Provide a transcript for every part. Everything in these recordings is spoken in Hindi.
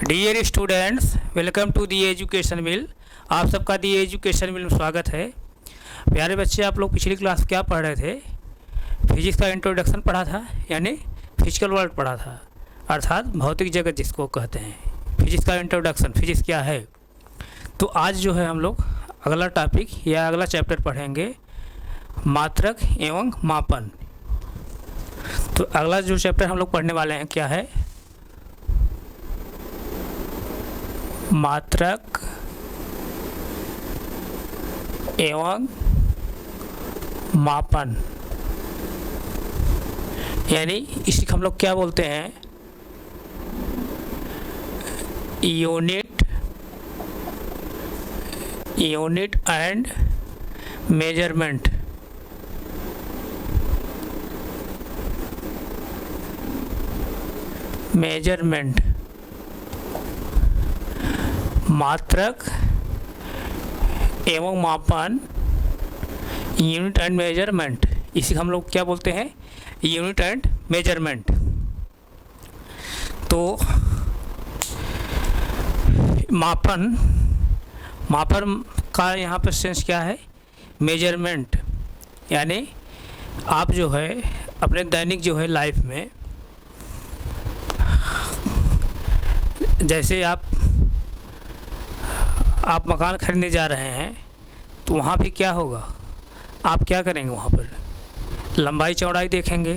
Dear students, welcome to the Education Mill. आप सबका दी एजुकेशन मिल में स्वागत है। प्यारे बच्चे, आप लोग पिछली क्लास क्या पढ़ रहे थे? फिजिक्स का इंट्रोडक्शन पढ़ा था, यानी फिजिकल वर्ल्ड पढ़ा था, अर्थात भौतिक जगत जिसको कहते हैं। फिजिक्स का इंट्रोडक्शन, फिजिक्स क्या है। तो आज जो है हम लोग अगला टॉपिक या अगला चैप्टर पढ़ेंगे, मात्रक एवं मापन। तो अगला जो चैप्टर हम लोग पढ़ने वाले हैं क्या है? मात्रक एवं मापन, यानी इसी हम लोग क्या बोलते हैं? Unit and measurement. मात्रक एवं मापन, यूनिट एंड मेजरमेंट, इसी हम लोग क्या बोलते हैं? Unit and measurement. तो मापन का यहाँ पर सेंस क्या है? मेजरमेंट, यानी आप जो है अपने दैनिक जो है लाइफ में, जैसे आप मकान खरीदने जा रहे हैं तो वहाँ भी क्या होगा? आप क्या करेंगे? वहाँ पर लंबाई चौड़ाई देखेंगे,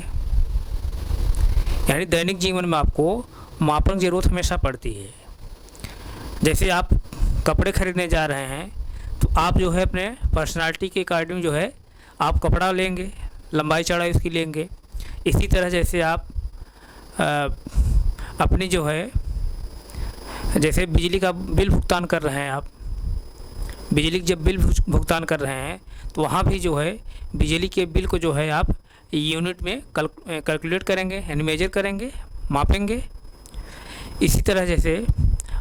यानी दैनिक जीवन में आपको मापन की ज़रूरत हमेशा पड़ती है। जैसे आप कपड़े खरीदने जा रहे हैं तो आप जो है अपने पर्सनालिटी के अकॉर्डिंग जो है आप कपड़ा लेंगे, लंबाई चौड़ाई उसकी लेंगे। इसी तरह जैसे आप अपनी जो है, जैसे बिजली का बिल भुगतान कर रहे हैं, आप बिजली जब बिल भुगतान कर रहे हैं तो वहाँ भी जो है बिजली के बिल को जो है आप यूनिट में कैलकुलेट करेंगे, यानी मेजर करेंगे, मापेंगे। इसी तरह जैसे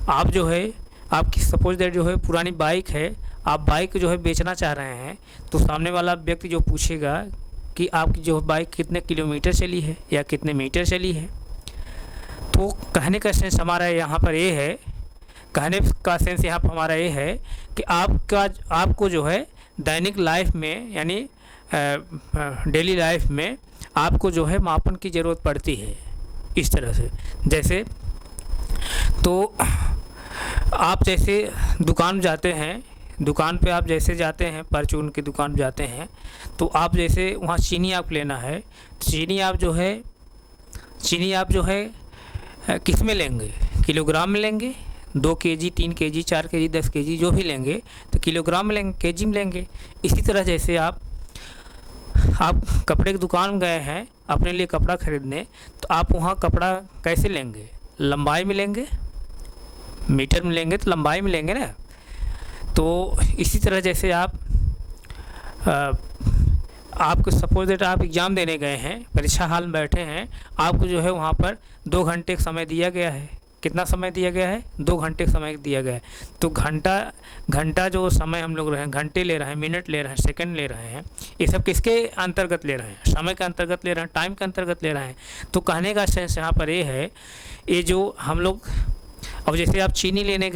आप जो है, आपकी सपोज दैट जो है पुरानी बाइक है, आप बाइक जो है बेचना चाह रहे हैं, तो सामने वाला व्यक्ति जो पूछेगा कि आपकी जो बाइक कितने किलोमीटर चली है या कितने मीटर चली है। तो कहने का सेंस हमारा यहाँ पर ये है, कहने का सेंस यहाँ पर हमारा ये है कि आपको जो है दैनिक लाइफ में, यानी डेली लाइफ में आपको जो है मापन की ज़रूरत पड़ती है। इस तरह से जैसे तो आप जैसे दुकान जाते हैं, दुकान पे आप जैसे जाते हैं, परचून की दुकान जाते हैं, तो आप जैसे वहाँ चीनी आप लेना है, चीनी आप जो है किस में लेंगे? किलोग्राम में लेंगे। 2 केजी, 3 केजी, 4 केजी, 10 केजी जो भी लेंगे तो किलोग्राम में लेंगे, केजी में लेंगे। इसी तरह जैसे आप कपड़े की दुकान में गए हैं अपने लिए कपड़ा खरीदने, तो आप वहाँ कपड़ा कैसे लेंगे? लंबाई में लेंगे, मीटर में लेंगे तो लंबाई में लेंगे ना। तो इसी तरह जैसे आपको सपोज दैट आप एग्ज़ाम देने गए हैं, परीक्षा हाल में बैठे हैं, आपको जो है वहाँ पर 2 घंटे का समय दिया गया है। कितना समय दिया गया है? 2 घंटे का समय दिया गया है। तो घंटा जो समय हम लोग रहे हैं, घंटे ले रहे हैं, मिनट ले रहे हैं, सेकंड ले रहे हैं, ये सब किसके अंतर्गत ले रहे हैं? समय के अंतर्गत ले रहे हैं, टाइम के अंतर्गत ले रहे हैं। तो कहने का सेंस यहाँ पर ये है, ये जो हम लोग, अब जैसे आप चीनी लेने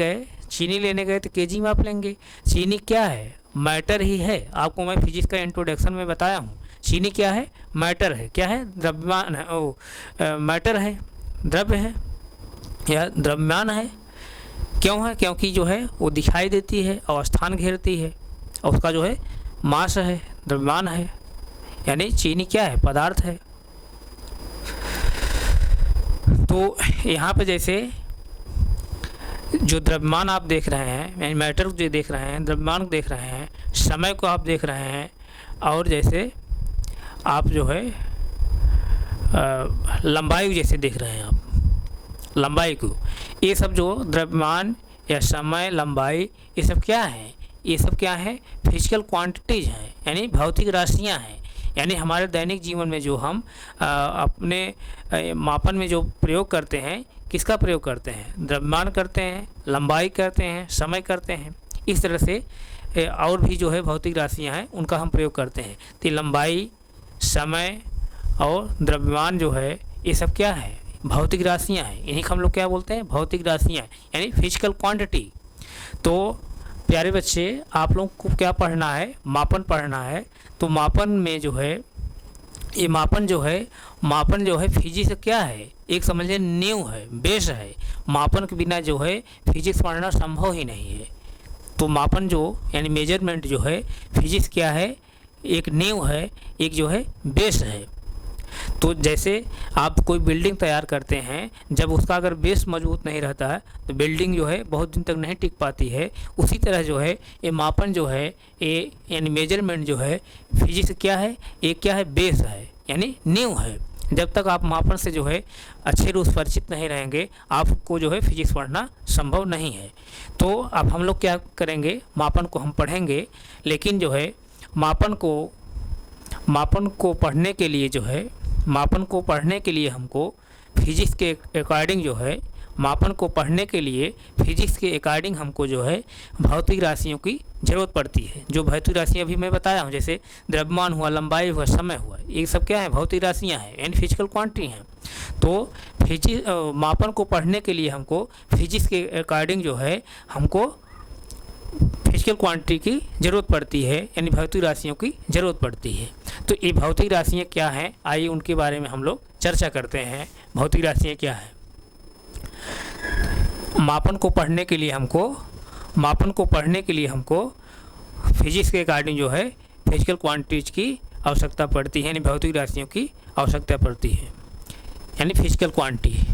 गए तो केजी में आप लेंगे। चीनी क्या है? मैटर ही है। आपको मैं फिजिक्स का इंट्रोडक्शन में बताया हूँ, चीनी क्या है? मैटर है। क्या है? द्रव्यमान है। मैटर है, द्रव्य है या द्रव्यमान है। क्यों है? क्योंकि जो है वो दिखाई देती है, अवस्थान घेरती है, और उसका जो है मास है, द्रव्यमान है। यानी चीनी क्या है? पदार्थ है। तो यहाँ पे जैसे जो द्रव्यमान आप देख रहे हैं, यानी मैटर जो देख रहे हैं, द्रव्यमान को देख रहे हैं, समय को आप देख रहे हैं, और जैसे आप जो है लंबाई जैसे देख रहे हैं, आप लंबाई को, ये सब जो द्रव्यमान या समय, लंबाई, ये सब क्या है? ये सब क्या है? फिजिकल क्वांटिटीज़ हैं, यानी भौतिक राशियाँ हैं। यानी हमारे दैनिक जीवन में जो हम अपने मापन में जो प्रयोग करते हैं, किसका प्रयोग करते हैं? द्रव्यमान करते हैं, लंबाई करते हैं, समय करते हैं। इस तरह से और भी जो है भौतिक राशियां हैं उनका हम प्रयोग करते हैं। तो लंबाई, समय और द्रव्यमान जो है ये सब क्या है? भौतिक राशियाँ हैं, इन्हीं को हम लोग क्या बोलते हैं, भौतिक राशियाँ, यानी फिजिकल क्वांटिटी। तो प्यारे बच्चे, आप लोगों को क्या पढ़ना है, मापन पढ़ना है। तो मापन में जो है, ये मापन जो है फिजिक्स क्या है, एक समझिए नींव है, बेस है। मापन के बिना जो है फिजिक्स पढ़ना संभव ही नहीं है। तो मापन जो यानी मेजरमेंट जो है, फिजिक्स क्या है, एक नींव है, एक जो है बेस है। तो जैसे आप कोई बिल्डिंग तैयार करते हैं, जब उसका अगर बेस मजबूत नहीं रहता है तो बिल्डिंग जो है बहुत दिन तक नहीं टिक पाती है। उसी तरह जो है ये मापन जो है, ये यानी मेजरमेंट जो है, फिजिक्स क्या है, एक क्या है, बेस है, यानी नींव है। जब तक आप मापन से जो है अच्छे रूप से परिचित नहीं रहेंगे, आपको जो है फिजिक्स पढ़ना संभव नहीं है। तो अब हम लोग क्या करेंगे, मापन को हम पढ़ेंगे, लेकिन जो है मापन को पढ़ने के लिए जो है, मापन को पढ़ने के लिए हमको फिजिक्स के अकॉर्डिंग जो है, मापन को पढ़ने के लिए फिजिक्स के अकॉर्डिंग हमको जो है भौतिक राशियों की ज़रूरत पड़ती है। जो भौतिक राशियाँ अभी मैं बताया हूँ, जैसे द्रव्यमान हुआ, लंबाई हुआ, समय हुआ, ये सब क्या है, भौतिक राशियाँ हैं, यानी फिजिकल क्वांटिटी हैं। तो मापन को पढ़ने के लिए हमको फिजिक्स के अकॉर्डिंग जो है हमको फिजिकल क्वांटिटी की ज़रूरत पड़ती है, यानी भौतिक राशियों की ज़रूरत पड़ती है। तो ये भौतिक राशियाँ क्या हैं, आइए उनके बारे में हम लोग चर्चा करते हैं। भौतिक राशियाँ क्या हैं। मापन को पढ़ने के लिए हमको फिजिक्स के अकॉर्डिंग जो है फिजिकल क्वांटिटीज की आवश्यकता पड़ती है, यानी भौतिक राशियों की आवश्यकता पड़ती है, यानी फिजिकल क्वांटिटीज यानी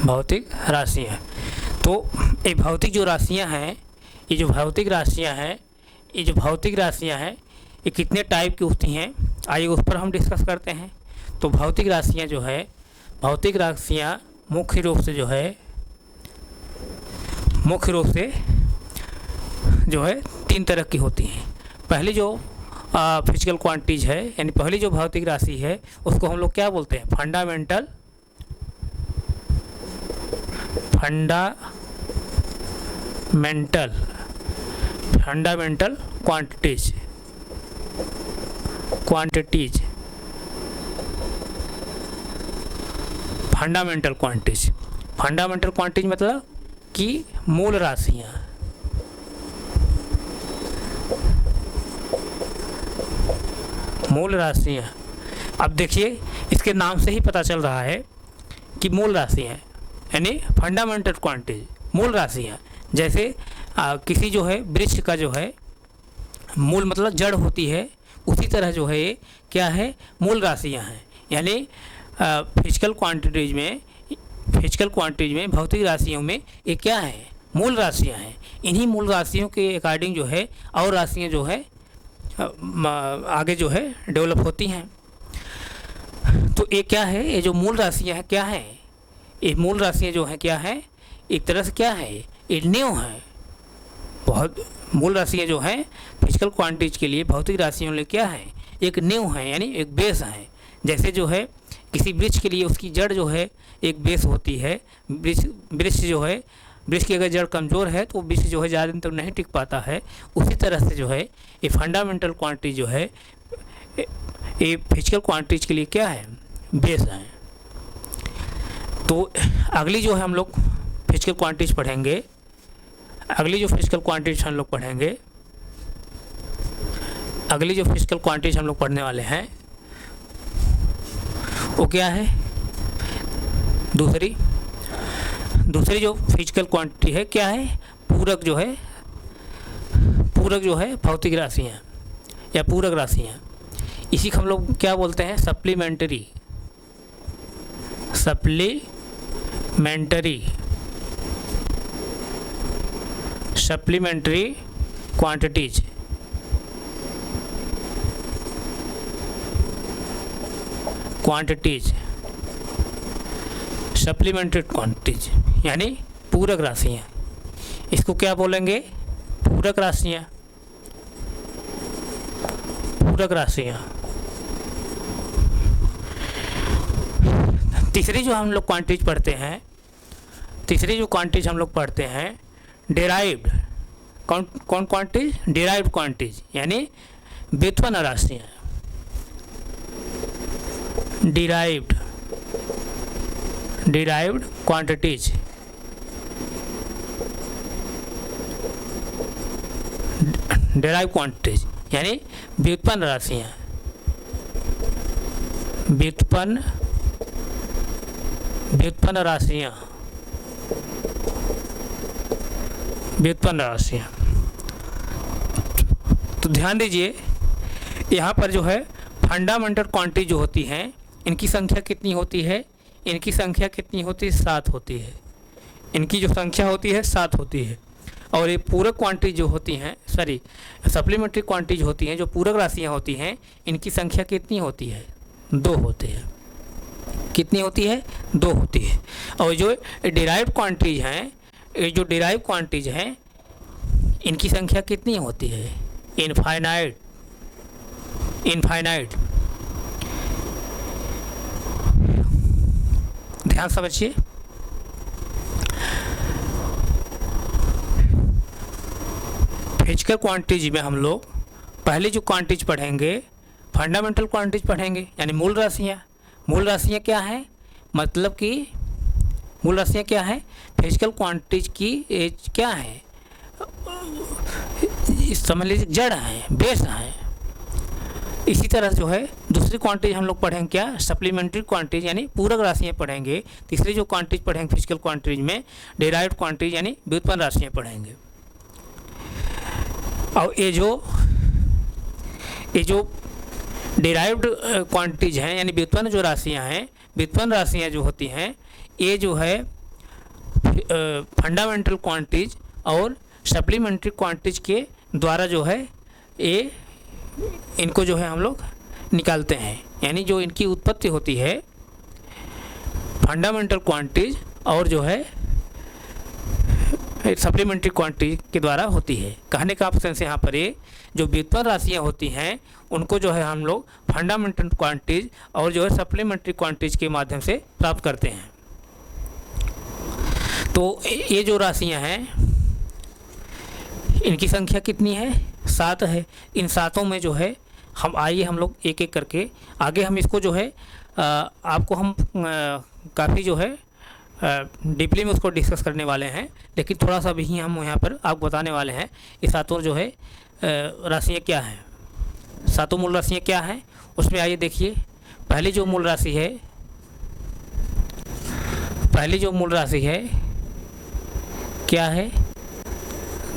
भौतिक राशियाँ, तो ये भौतिक जो राशियाँ हैं, ये कितने टाइप की होती हैं, आइए उस पर हम डिस्कस करते हैं। तो भौतिक राशियाँ मुख्य रूप से जो है 3 तरह की होती हैं। पहली जो फिजिकल क्वांटिटीज है, यानी पहली जो भौतिक राशि है, उसको हम लोग क्या बोलते हैं, फंडामेंटल क्वांटिटीज। फंडामेंटल क्वांटिटीज मतलब कि मूल राशियाँ। अब देखिए, इसके नाम से ही पता चल रहा है कि मूल राशि है, यानी फंडामेंटल क्वांटिटी, मूल राशियाँ। जैसे किसी जो है वृक्ष का जो है मूल मतलब जड़ होती है, उसी तरह जो है ये क्या है, मूल राशियाँ हैं। यानी फिजिकल क्वांटिटीज में भौतिक राशियों में ये क्या है, मूल राशियाँ हैं। इन्हीं मूल राशियों के अकॉर्डिंग जो है और राशियाँ जो है आगे जो है डेवलप होती हैं। तो ये क्या है, ये जो मूल राशियाँ हैं क्या है, ये मूल राशियाँ जो हैं क्या है, एक तरह से क्या है, ये नींव है। बहुत मूल राशियाँ जो हैं फिजिकल क्वांटिटीज के लिए, भौतिक राशियों लिए क्या है, एक नींव है, यानी एक बेस है। जैसे जो है किसी वृक्ष के लिए उसकी जड़ जो है एक बेस होती है। वृक्ष की अगर जड़ कमज़ोर है तो वृक्ष जो है ज़्यादा दिन तक नहीं टिक पाता है। उसी तरह से जो है ये फंडामेंटल क्वांटिटी जो है ये फिजिकल क्वांटिटीज के लिए क्या है, बेस है। तो अगली जो है हम लोग फिजिकल क्वांटिटीज पढ़ेंगे। अगली जो फिजिकल क्वांटिटीज हम लोग पढ़ने वाले हैं वो क्या है, दूसरी जो फिजिकल क्वांटिटी है क्या है, पूरक जो है भौतिक राशियाँ या पूरक राशियाँ। इसी को हम लोग क्या बोलते हैं, supplementary quantities. Quantities, supplementary quantities यानी पूरक राशियाँ। इसको क्या बोलेंगे? पूरक राशियाँ। पूरक राशियाँ। तीसरी जो हम लोग क्वांटिटीज पढ़ते हैं, तीसरी जो क्वांटिटीज हम लोग पढ़ते हैं डेराइव्ड। कौन क्वांटिटीज? डेराइव्ड क्वांटिटीज यानी व्युत्पन्न राशियाँ। डिराइव्ड क्वांटिटीज, डेराइव क्वांटिटीज यानी व्युत्पन्न राशियाँ। व्युत्पन्न राशियाँ, व्युत्पन्न राशियाँ। तो ध्यान दीजिए, यहाँ पर जो है फंडामेंटल क्वांटिटी जो होती हैं, इनकी संख्या कितनी होती है? इनकी संख्या कितनी होती है? 7 होती है। इनकी जो संख्या होती है 7 होती है। और ये पूरक क्वांटिटी जो होती हैं, सॉरी सप्लीमेंट्री क्वांटिटी होती हैं, जो पूरक राशियाँ होती हैं, इनकी संख्या कितनी होती है? 2 होती है। कितनी होती है? 2 होती है। और जो डिराइव्ड क्वांटिटीज हैं, ये जो डिराइव क्वांटिटीज हैं, इनकी संख्या कितनी होती है? इनफाइनाइट। ध्यान समझिए। फिजिकल क्वांटिटीज में हम लोग पहले जो क्वांटिटीज पढ़ेंगे फंडामेंटल क्वांटिटीज पढ़ेंगे, यानी मूल राशियाँ। मूल राशियाँ क्या है? मतलब कि मूल राशियाँ क्या है? फिजिकल क्वांटिटीज की एज क्या है? समझ लीजिए जड़ है, बेस है। इसी तरह जो है दूसरी क्वांटिटीज हम लोग पढ़ेंगे क्या? सप्लीमेंट्री क्वांटिटीज यानी पूरक राशियाँ पढ़ेंगे। तीसरी जो क्वांटिटीज पढ़ेंगे फिजिकल क्वांटिटीज में डेराइव्ड क्वांटिटीज यानी व्युत्पन्न राशियाँ पढ़ेंगे। और ये जो डेराइव्ड क्वांटिटीज हैं यानी व्युत्पन्न जो राशियाँ हैं, व्युत्पन्न राशियाँ जो होती हैं, ये जो है फंडामेंटल क्वांटिटीज और सप्लीमेंट्री क्वांटिटीज के द्वारा जो है ये इनको जो है हम लोग निकालते हैं। यानी जो इनकी उत्पत्ति होती है फंडामेंटल क्वांटिटीज और जो है सप्लीमेंट्री क्वांटिटी के द्वारा होती है। कहने का ऑप्शन से यहाँ पर ये जो व्युत्पन्न राशियाँ होती हैं उनको जो है हम लोग फंडामेंटल क्वांटिटीज और जो है सप्लीमेंट्री क्वांटिटीज के माध्यम से प्राप्त करते हैं। तो ये जो राशियाँ हैं इनकी संख्या कितनी है? 7 है। इन 7 में जो है हम हम लोग एक एक करके आगे हम इसको जो है आपको हम काफ़ी जो है डीपली में उसको डिस्कस करने वाले हैं, लेकिन थोड़ा सा भी हम यहाँ पर आपको बताने वाले हैं ये 7 जो है राशियाँ क्या हैं, 7 मूल राशियाँ क्या हैं। उसमें आइए देखिए, पहली जो मूल राशि है क्या है?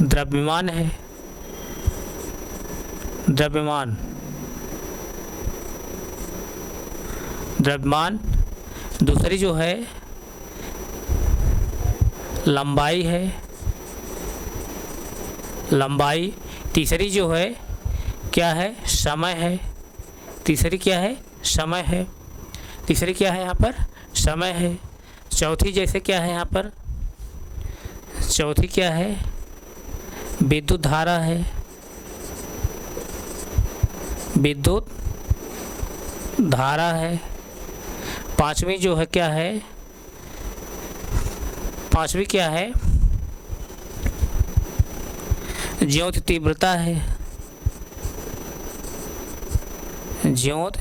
द्रव्यमान है। द्रव्यमान दूसरी जो है लंबाई है। लंबाई। तीसरी जो है क्या है? समय है। तीसरी क्या है? समय है। तीसरी क्या है यहाँ पर? समय है। चौथी जैसे क्या है यहाँ पर? चौथी क्या है? विद्युत धारा है। विद्युत धारा है। पांचवी जो है क्या है? पांचवी क्या है? ज्योति तीव्रता है। ज्योति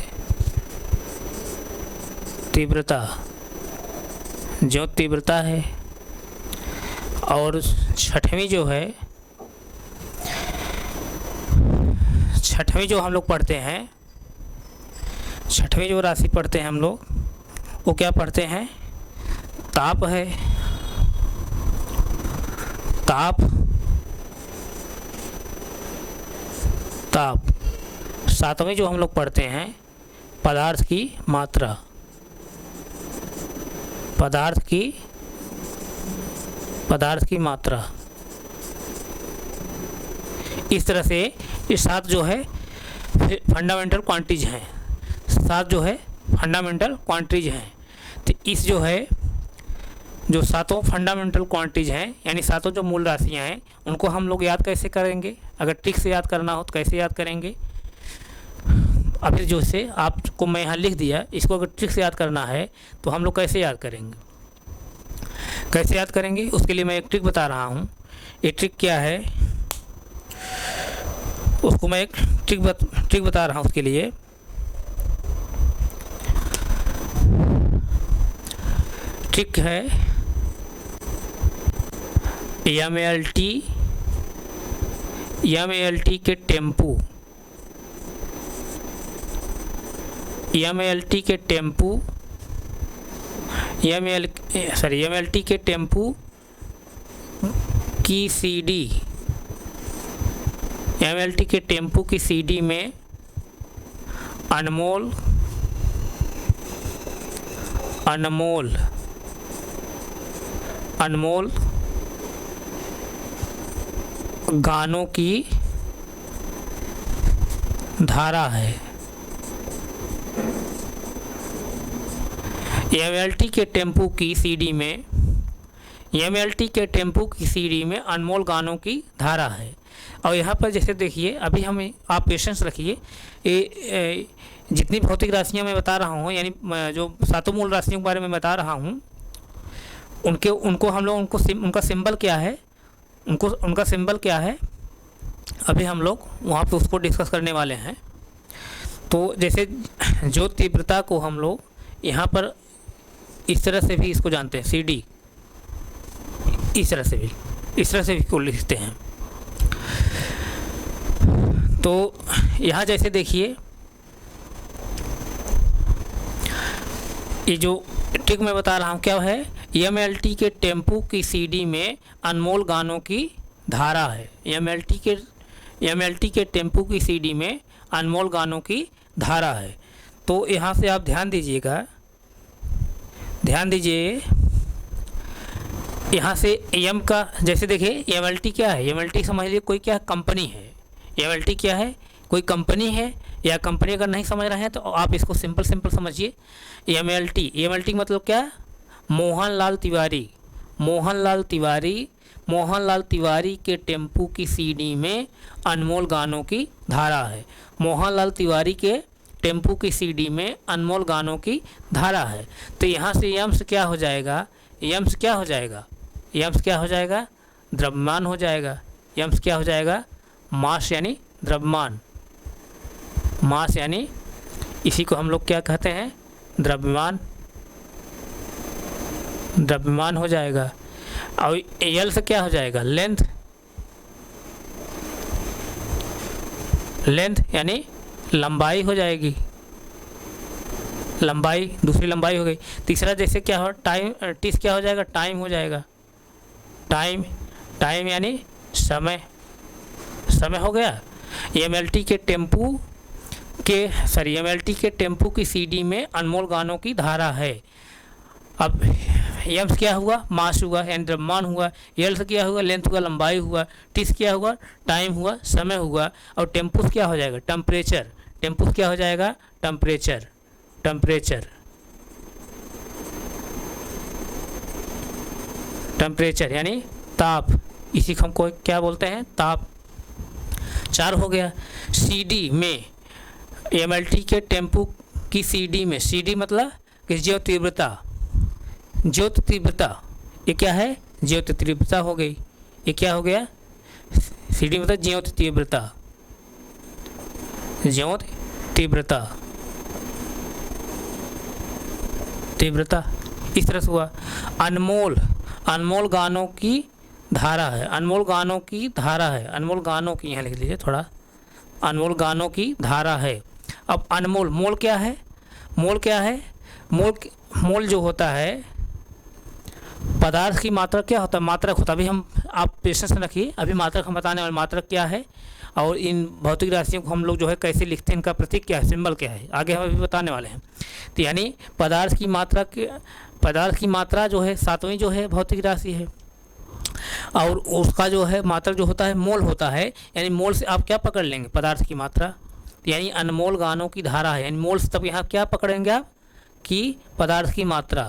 तीव्रता है। और छठवीं जो है, छठवीं जो हम लोग पढ़ते हैं, छठवीं जो राशि पढ़ते हैं हम लोग, वो क्या पढ़ते हैं? ताप है। ताप। सातवीं जो हम लोग पढ़ते हैं पदार्थ की मात्रा। पदार्थ की मात्रा। इस तरह से ये 7 जो है फंडामेंटल क्वांटिटीज हैं। 7 जो है फंडामेंटल क्वांटिटीज हैं। तो इस जो है जो सातों फंडामेंटल क्वांटिटीज हैं, यानी सातों जो मूल राशियां हैं, उनको हम लोग याद कैसे करेंगे? अगर ट्रिक से याद करना हो तो कैसे याद करेंगे? अभी जो से आपको मैं यहाँ लिख दिया, इसको अगर ट्रिक से याद करना है तो हम लोग कैसे याद करेंगे? कैसे याद करेंगे उसके लिए मैं एक ट्रिक बता रहा हूँ। ये ट्रिक क्या है उसको मैं एक ट्रिक बता रहा हूँ। उसके लिए ट्रिक है MLT के टेम्पू, MLT के टेम्पू की CD, MLT के टेम्पू की CD में अनमोल गानों की धारा है। MLT के टेम्पू की CD में अनमोल गानों की धारा है। और यहाँ पर जैसे देखिए, अभी हमें आप पेशेंस रखिए, ये जितनी भौतिक राशियाँ मैं बता रहा हूँ, यानी जो सातों मूल राशियों के बारे में बता रहा हूँ, उनको हम लोग उनका सिंबल क्या है, उनका सिंबल क्या है, अभी हम लोग वहाँ पे उसको डिस्कस करने वाले हैं। तो जैसे जो तीव्रता को हम लोग यहाँ पर इस तरह से भी इसको जानते हैं, CD, इस तरह से भी को लिखते हैं। तो यहाँ जैसे देखिए, ये जो ट्रिक मैं बता रहा हूँ क्या है, MLT के टेम्पू की CD में अनमोल गानों की धारा है। MLT के टेम्पू की CD में अनमोल गानों की धारा है। तो यहाँ से आप ध्यान दीजिए, यहाँ से एम का, जैसे देखिए MLT क्या है, MLT समझ लीजिए कोई क्या कंपनी है। MLT क्या है? कोई कंपनी है, या कंपनी अगर नहीं समझ रहे हैं तो आप इसको सिंपल समझिए। MLT मतलब क्या? मोहनलाल तिवारी के टेम्पू की CD में अनमोल गानों की धारा है। मोहनलाल तिवारी के टेम्पू की CD में अनमोल गानों की धारा है। तो यहाँ से यम्स क्या हो जाएगा? यम्स क्या हो जाएगा? द्रव्यमान हो जाएगा। यम्स क्या हो जाएगा? मास यानी द्रव्यमान। मास यानी इसी को हम लोग क्या कहते हैं? द्रव्यमान हो जाएगा। और एल से क्या हो जाएगा? लेंथ यानी लंबाई हो जाएगी। दूसरी लंबाई हो गई। तीसरा जैसे क्या हो, टीस क्या हो जाएगा? टाइम हो जाएगा। टाइम यानी समय हो गया। MLT के टेम्पू की CD में अनमोल गानों की धारा है। अब यम्स क्या हुआ? मास हुआ यानी द्रव्यमान हुआ। एल से क्या हुआ? लेंथ हुआ, लंबाई हुआ। टीस क्या हुआ? टाइम हुआ, समय हुआ। और टेम्पूस क्या हो जाएगा? टेम्परेचर। टेम्पूस क्या हो जाएगा? टेम्परेचर यानी ताप। इसी को हमको क्या बोलते हैं? ताप। 4 हो गया। CD में MLT के टेम्पू की CD में, CD मतलब कि ज्योत तीव्रता, ये क्या है? ज्योत तीव्रता हो गई। ये क्या हो गया? CD मतलब ज्योत तीव्रता इस तरह से हुआ। अनमोल गानों की धारा है। अनमोल गानों की यहाँ लिख लीजिए थोड़ा। अनमोल गानों की धारा है। अब अनमोल, मोल क्या है? मोल जो होता है, पदार्थ की मात्रा क्या होता है? मात्रक होता है। अभी आप पेशेंस रखिए, अभी मात्रक हम बताने वाले, मात्रक क्या है और इन भौतिक राशियों को हम लोग जो है कैसे लिखते हैं, इनका प्रतीक क्या है, सिंबल क्या है, आगे हम अभी बताने वाले हैं। तो यानी पदार्थ की मात्रा जो है सातवीं जो है भौतिक राशि है, और उसका जो है मात्रक जो होता है मोल होता है। यानी मोल से आप क्या पकड़ लेंगे? पदार्थ की मात्रा। यानी अनमोल गानों की धारा है, यानी मोल से तब यहाँ क्या पकड़ेंगे आप? की पदार्थ की मात्रा,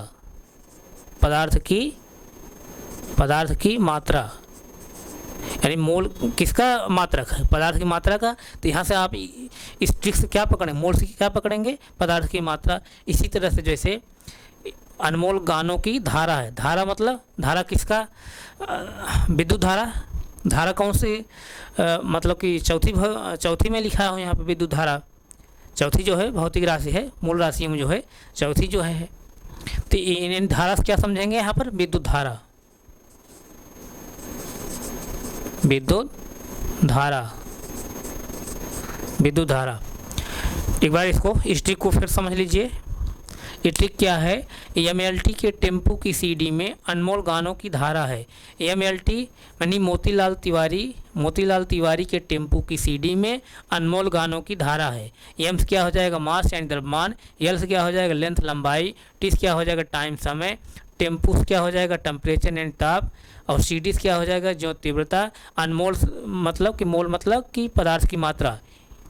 पदार्थ की मात्रा, यानी मोल किसका मात्रक है, पदार्थ की मात्रा का। तो यहाँ से आप इस ट्रिक से क्या पकड़ेंगे, मोल से क्या पकड़ेंगे, पदार्थ की मात्रा। इसी तरह से जैसे अनमोल गानों की धारा है, धारा मतलब धारा किसका, विद्युत धारा। धारा कौन सी, मतलब कि चौथी में लिखा है यहाँ पे विद्युत धारा। चौथी जो है भौतिक राशि है, मूल राशि में जो है चौथी जो है। तो इन धारा से क्या समझेंगे यहाँ पर, विद्युत धारा, विद्युत धारा, विद्युत धारा। एक बार इसको इस ट्रिक को फिर समझ लीजिए। ये ट्रिक क्या है, एमएलटी के टेम्पो की सीडी में अनमोल गानों की धारा है। एमएलटी यानी मोतीलाल तिवारी के टेम्पो की सीडी में अनमोल गानों की धारा है। एम से क्या हो जाएगा, मास यानी द्रव्यमान। एल से क्या हो जाएगा, लेंथ लंबाई। टी से क्या हो जाएगा, टाइम समय। टेम्पो से क्या हो जाएगा, टेम्परेचर यानी ताप। और सी डी से क्या हो जाएगा, जो तीव्रता। अनमोल मतलब कि मोल मतलब कि पदार्थ की मात्रा,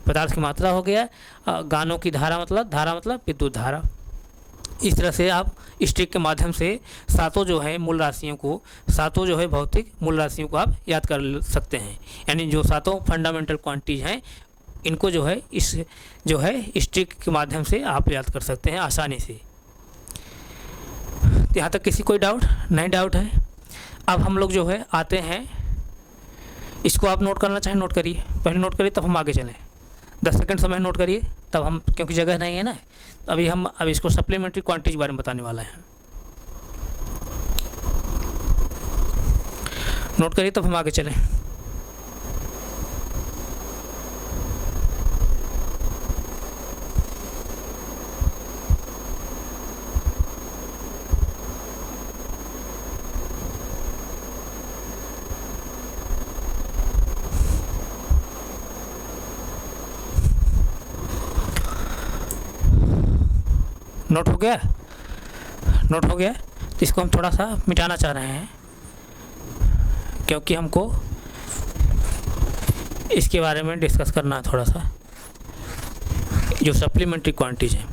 पदार्थ की मात्रा हो गया। गानों की धारा मतलब विद्युत धारा। इस तरह से आप इस ट्रिक के माध्यम से सातों जो है मूल राशियों को, सातों जो है भौतिक मूल राशियों को आप याद कर सकते हैं। यानी जो सातों फंडामेंटल क्वांटिटीज हैं, इनको जो है इस ट्रिक के माध्यम से आप याद कर सकते हैं आसानी से। यहाँ तक किसी कोई डाउट नहीं, डाउट है। अब हम लोग जो है आते हैं, इसको आप नोट करना चाहें नोट करिए, पहले नोट करिए तब हम आगे चलें। 10 सेकंड समय नोट करिए तब हम, क्योंकि जगह नहीं है ना अभी, हम अब इसको सप्लीमेंट्री क्वांटिटी के बारे में बताने वाला है। नोट करिए तब हम आगे चलें। नोट हो गया, नोट हो गया। तो इसको हम थोड़ा सा मिटाना चाह रहे हैं, क्योंकि हमको इसके बारे में डिस्कस करना है थोड़ा सा, जो सप्लीमेंट्री क्वांटिटीज है।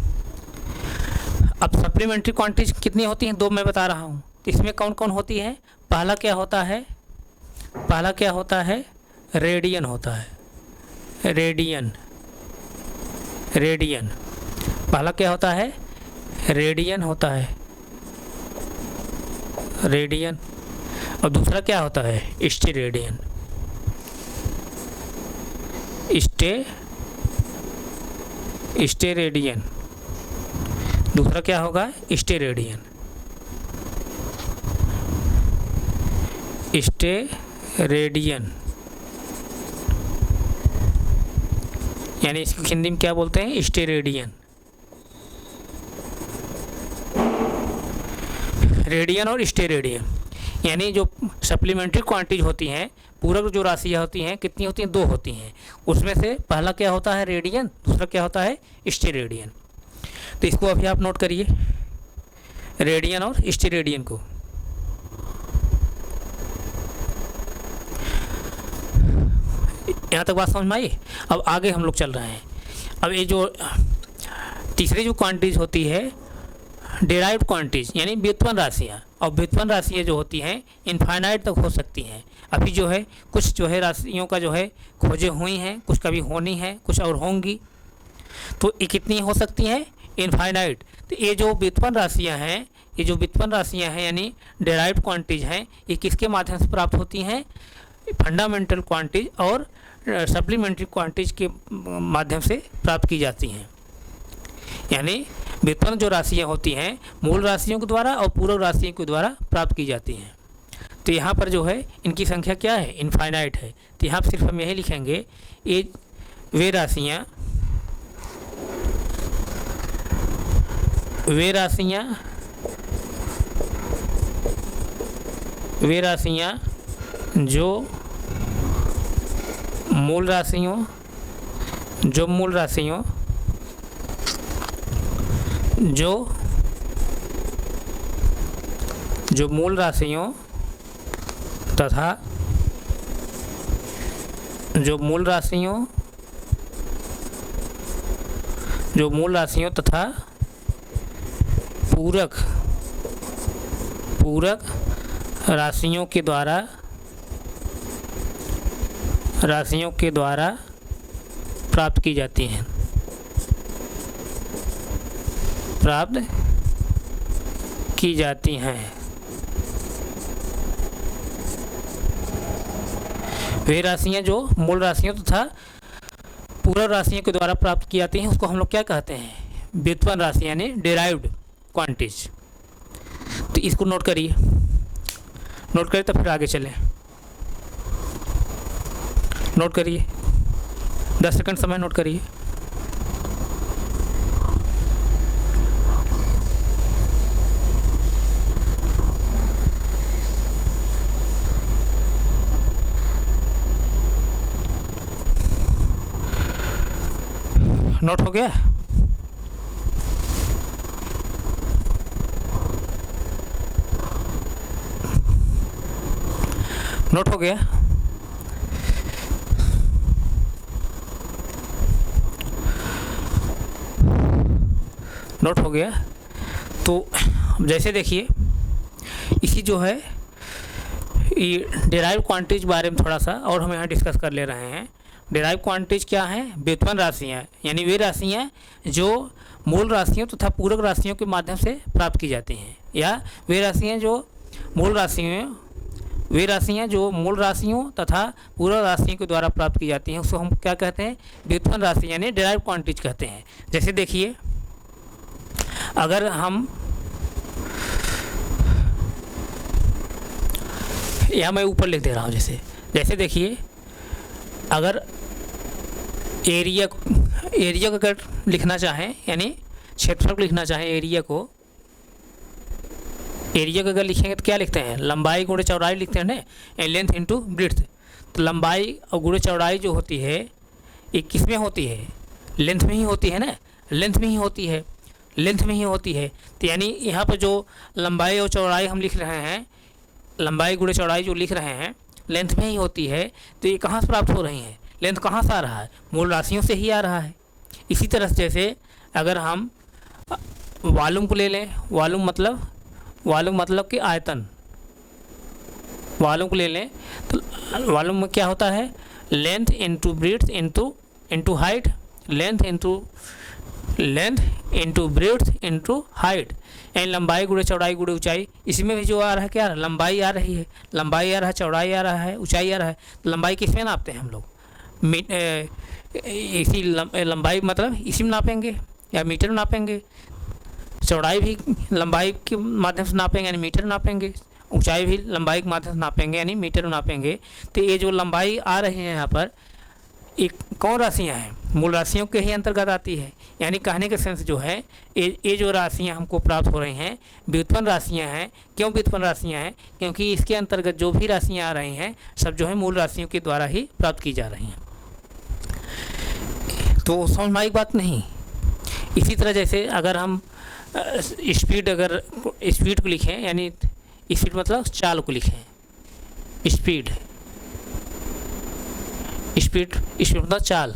अब सप्लीमेंट्री क्वांटिटीज कितनी होती हैं, 2 मैं बता रहा हूँ। तो इसमें कौन कौन होती है, पहला क्या होता है, रेडियन होता है, रेडियन। पहला क्या होता है, रेडियन होता है, रेडियन। और दूसरा क्या होता है, स्टेरेडियन, स्टेरेडियन। दूसरा क्या होगा, स्टेरेडियन, स्टेरेडियन। यानी इसको हिंदी में क्या बोलते हैं, स्टेरेडियन। रेडियन और स्टेरेडियन, यानी जो सप्लीमेंट्री क्वांटिटीज होती हैं, पूरक जो राशियाँ होती हैं, कितनी होती हैं, 2 होती हैं। उसमें से पहला क्या होता है, रेडियन, दूसरा क्या होता है, स्टेरेडियन। तो इसको अभी आप नोट करिए, रेडियन और स्टेरेडियन को। यहाँ तक बात समझ में आई। अब आगे हम लोग चल रहे हैं। अब ये जो तीसरी जो क्वांटिटीज होती है, डेराइव्ड क्वांटिटीज, यानी व्युत्पन्न राशियाँ। और व्युत्पन्न राशियाँ जो होती हैं इनफाइनाइट तक हो सकती हैं। अभी जो है कुछ जो है राशियों का जो है खोजें हुई हैं, कुछ कभी होनी है, कुछ और होंगी। तो ये कितनी हो सकती हैं, इनफाइनाइट। तो ये जो व्युत्पन्न राशियाँ हैं, यानी डेराइव्ड क्वांटिटीज हैं, ये किसके माध्यम से प्राप्त होती हैं, फंडामेंटल क्वांटिटीज और सप्लीमेंट्री क्वांटिटीज के माध्यम से प्राप्त की जाती हैं। यानी व्युत्पन्न जो राशियाँ होती हैं मूल राशियों के द्वारा और पूरक राशियों के द्वारा प्राप्त की जाती हैं। तो यहाँ पर जो है इनकी संख्या क्या है, इनफाइनाइट है। तो यहाँ पर सिर्फ हम यही लिखेंगे, ये वे राशियाँ जो मूल राशियों तथा पूरक राशियों के द्वारा प्राप्त की जाती हैं। वे राशियाँ जो मूल राशियों तथा पूरक राशियों के द्वारा प्राप्त की जाती हैं उसको हम लोग क्या कहते हैं? व्युत्पन्न राशि यानी डेराइव्ड क्वांटिटीज। तो इसको नोट करिए तो फिर आगे चलें। नोट करिए, 10 सेकंड समय नोट करिए। नोट हो गया? नोट हो गया? नोट हो गया? तो जैसे देखिए, इसी जो है ये डेराइव क्वांटिटीज बारे में थोड़ा सा और हम यहाँ डिस्कस कर ले रहे हैं। डेराइव क्वांटिटीज क्या हैं? व्युत्पन्न राशियाँ, यानी वे राशियाँ जो मूल राशियों तथा पूरक राशियों के माध्यम से प्राप्त की जाती हैं, या वे राशियाँ जो मूल राशियों तथा पूरक राशियों के द्वारा प्राप्त की जाती हैं उसको हम क्या कहते हैं? व्युत्पन्न राशि यानी डेराइव क्वांटिटीज कहते हैं। जैसे देखिए, अगर हम यहाँ मैं ऊपर लिख दे रहा हूँ, जैसे देखिए, अगर एरिया को अगर लिखना चाहें, यानी क्षेत्रफल को लिखना चाहें, एरिया को अगर लिखेंगे तो क्या लिखते हैं? लंबाई गुणे चौड़ाई लिखते हैं ना, लेंथ इंटू ब्रीड्थ। तो लंबाई और गुणे चौड़ाई जो होती है ये किस में होती है? लेंथ में ही होती है ना, लेंथ में ही होती है। तो यानी यहाँ पर जो लंबाई और चौड़ाई हम लिख रहे हैं, लंबाई गुणे चौड़ाई जो लिख रहे हैं लेंथ में ही होती है। तो ये कहाँ से प्राप्त हो रही हैं? लेंथ कहाँ से आ रहा है? मूल राशियों से ही आ रहा है। इसी तरह से जैसे अगर हम वॉल्यूम को ले लें, वॉल्यूम मतलब कि आयतन, वॉल्यूम को ले लें तो वॉल्यूम में क्या होता है? Length into breadth into height, length into breadth into height, यानी लंबाई गुणे चौड़ाई गुणे ऊंचाई। इसमें भी जो आ रहा है क्या? लंबाई आ रही है, चौड़ाई आ रहा है, ऊंचाई आ रहा है। तो लंबाई किस में नापते हैं हम लोग? इसी लंबाई मतलब इसी में नापेंगे या मीटर में नापेंगे। चौड़ाई भी लंबाई के माध्यम से नापेंगे यानी मीटर नापेंगे, ऊंचाई भी लंबाई के माध्यम से नापेंगे यानी मीटर नापेंगे। तो ये जो लंबाई आ रही है यहाँ पर, एक कौन राशियाँ हैं? मूल राशियों के ही अंतर्गत आती है। यानी कहने का सेंस जो है, ये जो राशियाँ हमको प्राप्त हो रही हैं व्युत्पन्न राशियाँ हैं। क्यों व्युत्पन्न राशियाँ हैं? क्योंकि इसके अंतर्गत जो भी राशियाँ आ रही हैं सब जो है मूल राशियों के द्वारा ही प्राप्त की जा रही हैं। तो समझ में आई बात नहीं? इसी तरह जैसे अगर हम स्पीड को लिखें, यानी स्पीड मतलब चाल को लिखें, स्पीड मतलब चाल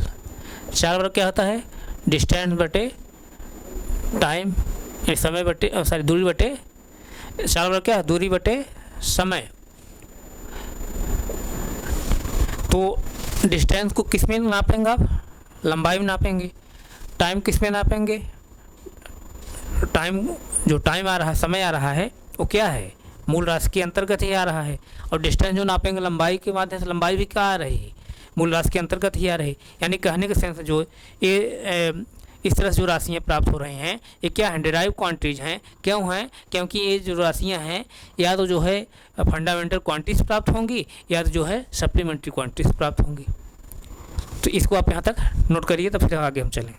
बराबर क्या होता है? डिस्टेंस बटे टाइम, समय बटे दूरी बटे, चाल बराबर क्या? दूरी बटे समय। तो डिस्टेंस को किस में नापेंगे आप? लंबाई में नापेंगे। टाइम किस में नापेंगे? टाइम आ रहा है, समय आ रहा है, वो क्या है? मूल राशि के अंतर्गत ही आ रहा है। और डिस्टेंस जो नापेंगे लंबाई के माध्यम से, लंबाई भी क्या आ रही है? मूल राशि के अंतर्गत ही आ रही। यानी कहने के सेंस जो ये इस तरह से जो राशियाँ प्राप्त हो रही हैं ये क्या है? डेराइव क्वांटिटीज हैं। क्यों हैं? क्योंकि ये जो राशियाँ हैं या तो जो है फंडामेंटल क्वांटिटीज प्राप्त होंगी या तो जो है सप्लीमेंट्री क्वांटिटीज प्राप्त होंगी। तो इसको आप यहाँ तक नोट करिए, तो फिर आगे हम चलें।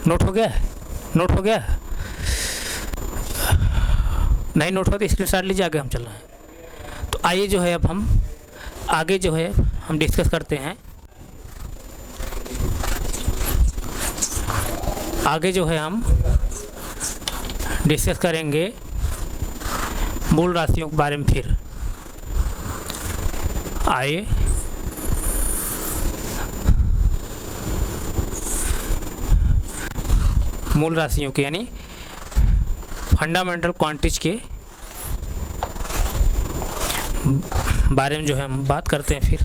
नोट हो गया? नहीं नोट हो तो स्क्रीनशॉट लीजिए, आगे हम चल रहे हैं। तो आइए जो है अब हम आगे जो है हम डिस्कस करते हैं। आगे जो है हम डिस्कस करेंगे मूल राशियों के बारे में। फिर आइए मूल राशियों के यानी फंडामेंटल क्वांटिटीज के बारे में जो है हम बात करते हैं। फिर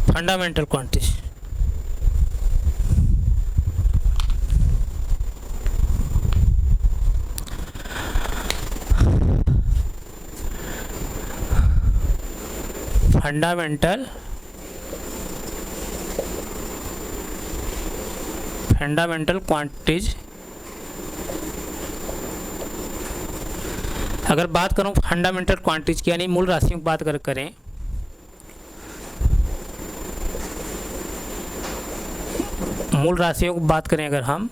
फंडामेंटल क्वांटिटीज फंडामेंटल क्वांटिटीज अगर बात करूं फंडामेंटल क्वांटिटीज की यानी मूल राशियों की बात करें मूल राशियों की बात करें अगर हम,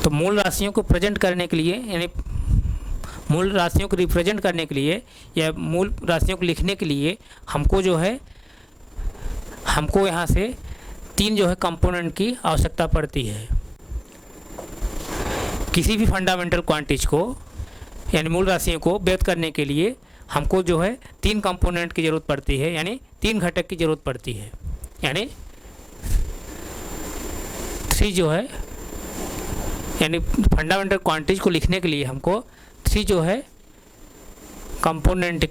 तो मूल राशियों को प्रेजेंट करने के लिए यानी मूल राशियों को रिप्रेजेंट करने के लिए या मूल राशियों को लिखने के लिए हमको जो है हमको यहाँ से 3 जो है कंपोनेंट की आवश्यकता पड़ती है। किसी भी फंडामेंटल क्वांटिटीज को यानी मूल राशियों को व्यक्त करने के लिए हमको जो है 3 कंपोनेंट की ज़रूरत पड़ती है, यानी 3 घटक की ज़रूरत पड़ती है। यानी 3 जो है यानी फंडामेंटल क्वांटिटीज को लिखने के लिए हमको 3 जो है कंपोनेंट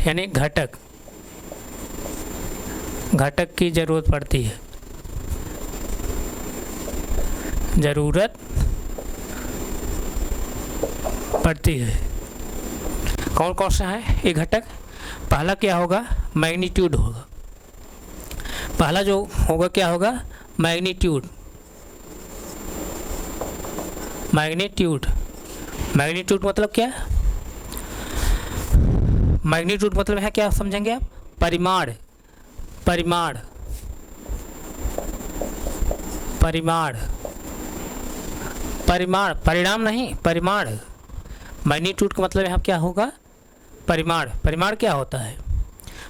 यानी घटक की ज़रूरत पड़ती है। कौन कौन सा है ये घटक? पहला क्या होगा? मैग्नीट्यूड होगा। पहला जो होगा क्या होगा? मैग्नीट्यूड मतलब क्या? मैग्नीट्यूड मतलब है क्या, समझेंगे आप? परिमाण। परिणाम नहीं, परिमाण। मैग्नीट्यूड का मतलब यहाँ क्या होगा? परिमाण। परिमाण क्या होता है?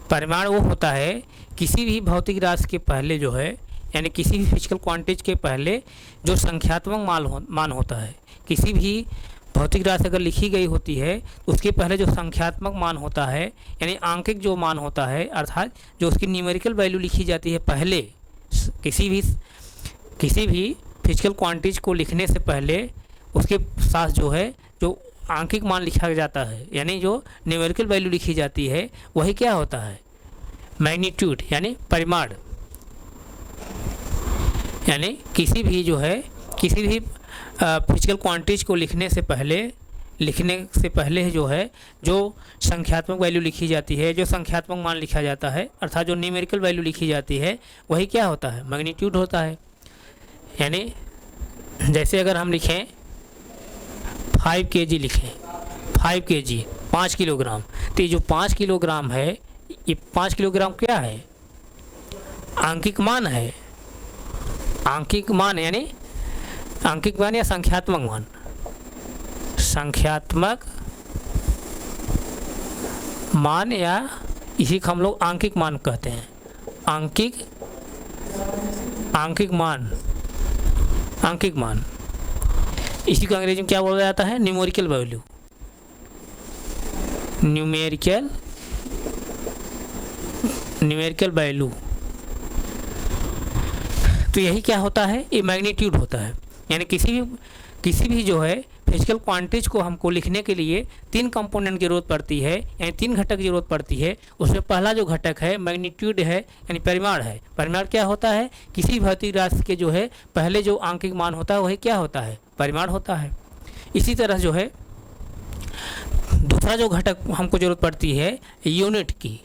परिमाण वो होता है किसी भी भौतिक राशि के पहले जो है यानी किसी भी फिजिकल क्वांटिटीज के पहले जो संख्यात्मक मान होता है। किसी भी भौतिक राशि अगर लिखी गई होती है उसके पहले जो संख्यात्मक मान होता है यानी आंकिक जो मान होता है, अर्थात जो उसकी न्यूमेरिकल वैल्यू लिखी जाती है पहले, किसी भी फिजिकल क्वांटिटीज को लिखने से पहले उसके साथ जो है जो आंकिक मान लिखा जाता है यानी जो न्यूमेरिकल वैल्यू लिखी जाती है वही क्या होता है? मैग्नीट्यूड यानी परिमाण। यानी किसी भी फिजिकल क्वांटिटीज को लिखने से पहले जो है जो संख्यात्मक वैल्यू लिखी जाती है, जो संख्यात्मक मान लिखा जाता है, अर्थात जो न्यूमेरिकल वैल्यू लिखी जाती है वही क्या होता है? मैग्नीट्यूड होता है। यानी जैसे अगर हम लिखें 5 kg लिखें, 5 kg 5 किलोग्राम, तो ये जो 5 किलोग्राम है ये 5 किलोग्राम क्या है? आंकिक मान है। आंकिक मान यानी आंकिक मान या संख्यात्मक मान? संख्यात्मक मान या इसी को हम लोग आंकिक मान कहते हैं। आंकिक मान इसी को अंग्रेजी में क्या बोला जाता है? Numerical value. Numerical value. तो यही क्या होता है? ये मैग्नीट्यूड होता है। यानी किसी भी जो है फिजिकल क्वांटिटीज को हमको लिखने के लिए 3 कंपोनेंट की ज़रूरत पड़ती है यानी 3 घटक की ज़रूरत पड़ती है। उसमें पहला जो घटक है मैग्नीट्यूड है यानी परिमाण है। परिमाण क्या होता है? किसी भौतिक राशि के जो है पहले जो आंकिक मान होता है वही क्या होता है? परिमाण होता है। इसी तरह जो है दूसरा जो घटक हमको ज़रूरत पड़ती है यूनिट की।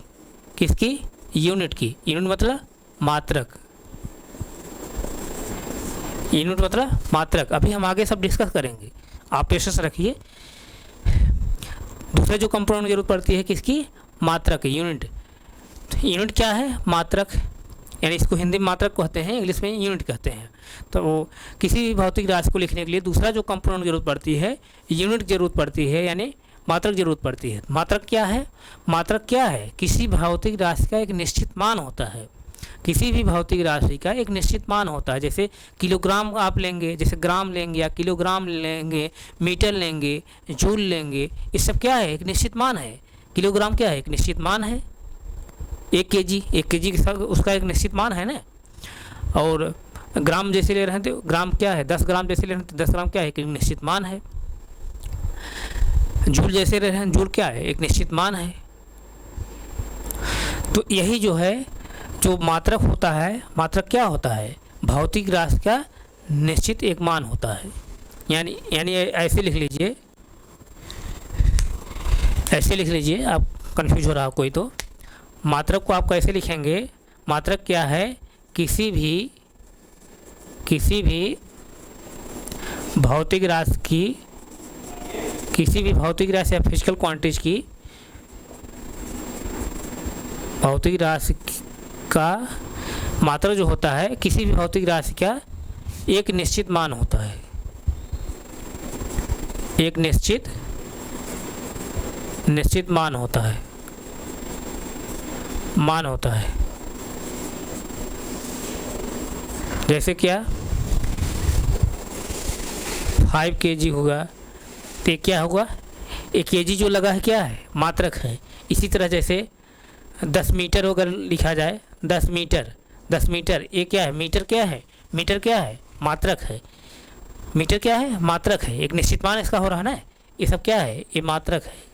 किसकी? यूनिट की। यूनिट मतलब मात्रक। यूनिट मतलब मात्रक। अभी हम आगे सब डिस्कस करेंगे, आप पेशेंस रखिए। दूसरे जो कंपोनेंट की जरूरत पड़ती है किसकी? मात्रक, यूनिट। तो यूनिट क्या है? मात्रक, यानी इसको हिंदी में मात्रक कहते हैं, इंग्लिश में यूनिट कहते हैं। तो वो किसी भी भौतिक राशि को लिखने के लिए दूसरा जो कंपोनेंट जरूरत पड़ती है, यूनिट जरूरत पड़ती है, यानी मात्रक जरूरत पड़ती है। मात्रक क्या है? मात्रक क्या है? किसी भौतिक राशि का एक निश्चित मान होता है। किसी भी भौतिक राशि का एक निश्चित मान होता है। जैसे किलोग्राम आप लेंगे, जैसे ग्राम लेंगे या किलोग्राम लेंगे, मीटर लेंगे, जूल लेंगे, ये सब क्या है? एक निश्चित मान है। किलोग्राम क्या है? एक निश्चित मान है। 1 केजी, 1 केजी के उसका एक निश्चित मान है ना। और ग्राम जैसे ले रहे हैं तो ग्राम क्या है? 10 ग्राम जैसे ले रहे हैं तो 10 ग्राम क्या है? एक निश्चित मान है। जूल जैसे ले रहे हैं, जूल क्या है? एक निश्चित मान है। तो यही जो है, जो मात्रक होता है, मात्रक क्या होता है? भौतिक राशि का निश्चित एक मान होता है। यानी ऐसे लिख लीजिए, ऐसे लिख लीजिए, आप कंफ्यूज हो रहा हो कोई तो। मात्रक को आप कैसे लिखेंगे? मात्रक क्या है? किसी भी भौतिक राशि की, किसी भी भौतिक राशि या फिजिकल क्वांटिटीज की, भौतिक राशि का मात्रक जो होता है, किसी भी भौतिक राशि का एक निश्चित मान होता है। एक निश्चित मान होता है, मान होता है। जैसे क्या 5 केजी होगा तो क्या होगा? 1 केजी जो लगा है क्या है? मात्रक है। इसी तरह जैसे 10 मीटर अगर लिखा जाए, 10 मीटर, ये क्या है? मीटर क्या है? मीटर क्या है? मात्रक है। मीटर क्या है? मात्रक है। एक निश्चित मान इसका हो रहा है ना। ये सब क्या है? ये मात्रक है।